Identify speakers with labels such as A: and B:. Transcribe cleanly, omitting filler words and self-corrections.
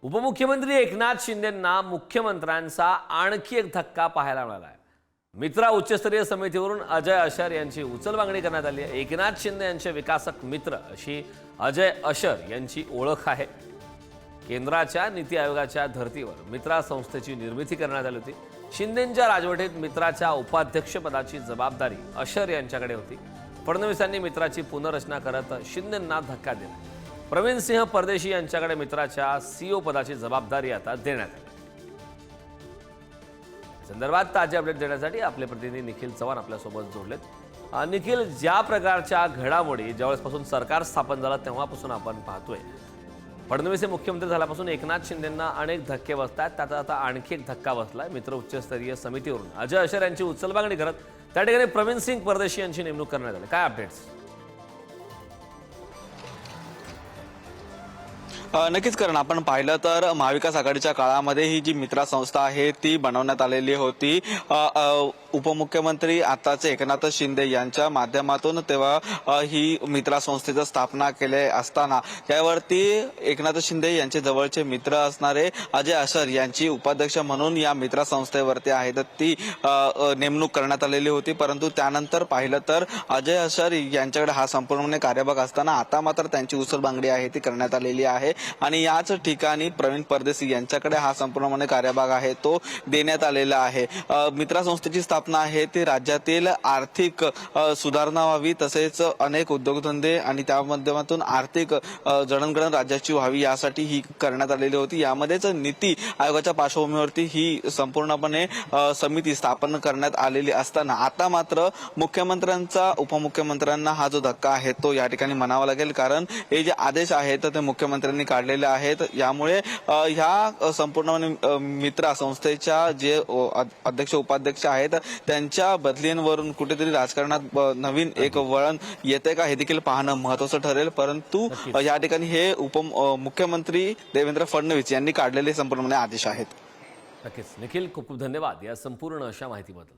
A: उपमुख्यमंत्री एकनाथ शिंदेंना मुख्यमंत्र्यांचा आणखी एक धक्का पाहायला मिळाला आहे। मित्रा उच्चस्तरीय समितीवरून अजय अशर यांची उचलबांगणी करण्यात आली आहे। एकनाथ शिंदे यांचे विकासक मित्र अशी अजय अशर यांची ओळख आहे। केंद्राच्या नीती आयोगाच्या धर्तीवर मित्रा संस्थेची निर्मिती करण्यात आली होती। शिंदेंच्या राजवटीत मित्राच्या उपाध्यक्षपदाची जबाबदारी अशर यांच्याकडे होती। फडणवीसांनी मित्राची पुनर्रचना करत शिंदेंना धक्का दिला। प्रवीण सिंह परदेशी यांच्याकडे मित्राच्या सीईओ पदाची जबाबदारी आता देण्यात आली। संदर्भात ताजे अपडेट देण्यासाठी आपले प्रतिनिधी निखिल चव्हाण आपल्यासोबत जोडलेत। निखिल, ज्या प्रकारच्या घडामोडी ज्यावेळेसपासून सरकार स्थापन झालं तेव्हापासून आपण पाहतोय, फडणवीस हे मुख्यमंत्री झाल्यापासून एकनाथ शिंदेंना अनेक धक्के बसतात। त्यात आता आणखी एक धक्का बसलाय। मित्र उच्चस्तरीय समितीवरून अजय अशर यांची उचलबांगणी करत त्या ठिकाणी प्रवीण सिंह परदेशी यांची नेमणूक करण्यात आली। काय अपडेट्स?
B: नक्कीच कारण आपण पाहिलं तर महाविकास आघाडीच्या काळामध्ये ही जी मित्रा संस्था आहे ती बनवण्यात आलेली होती। उपमुख्यमंत्री आताचे एकनाथ शिंदे यांच्या माध्यमातून तेव्हा ही मित्रा संस्थेची स्थापना केली असताना त्यावरती एकनाथ शिंदे यांचे जवळचे मित्र असणारे अजय अशर यांची उपाध्यक्ष म्हणून या मित्रा संस्थेवरती आहे तर ती नेमणूक करण्यात आलेली होती। परंतु त्यानंतर पाहिलं तर अजय अशर यांच्याकडे हा संपूर्णपणे कार्यभाग असताना आता मात्र त्यांची उचलबांगडी आहे ती करण्यात आलेली आहे आणि याच ठिकाणी प्रवीण परदेशी यांच्याकडे हा संपूर्णपणे कार्यभाग आहे तो देण्यात आलेला आहे। मित्रा संस्थेची स्थापना आहे ती राज्यातील आर्थिक सुधारणा व्हावी तसेच अनेक उद्योगधंदे आणि त्या माध्यमातून आर्थिक जडणघडण राज्याची व्हावी यासाठी ही करण्यात आलेली होती। यामध्येच नीती आयोगाच्या पार्श्वभूमीवरती ही संपूर्णपणे समिती स्थापन करण्यात आलेली असताना आता मात्र मुख्यमंत्र्यांचा उपमुख्यमंत्र्यांना हा जो धक्का आहे तो या ठिकाणी म्हणावा लागेल। कारण हे जे आदेश आहेत ते मुख्यमंत्र्यांनी काढलेले आहेत। यामुळे ह्या संपूर्ण मित्रा संस्थेच्या जे अध्यक्ष उपाध्यक्ष आहेत त्यांच्या बदलींवरून कुठेतरी राजकारणात नवीन एक वळण येते का हे देखील पाहणं महत्त्वाचं ठरेल। परंतु या ठिकाणी हे मुख्यमंत्री देवेंद्र फडणवीस यांनी काढलेले संपूर्णपणे आदेश आहेत।
A: नक्कीच निखिल, खूप खूप धन्यवाद या संपूर्ण अशा माहितीबद्दल।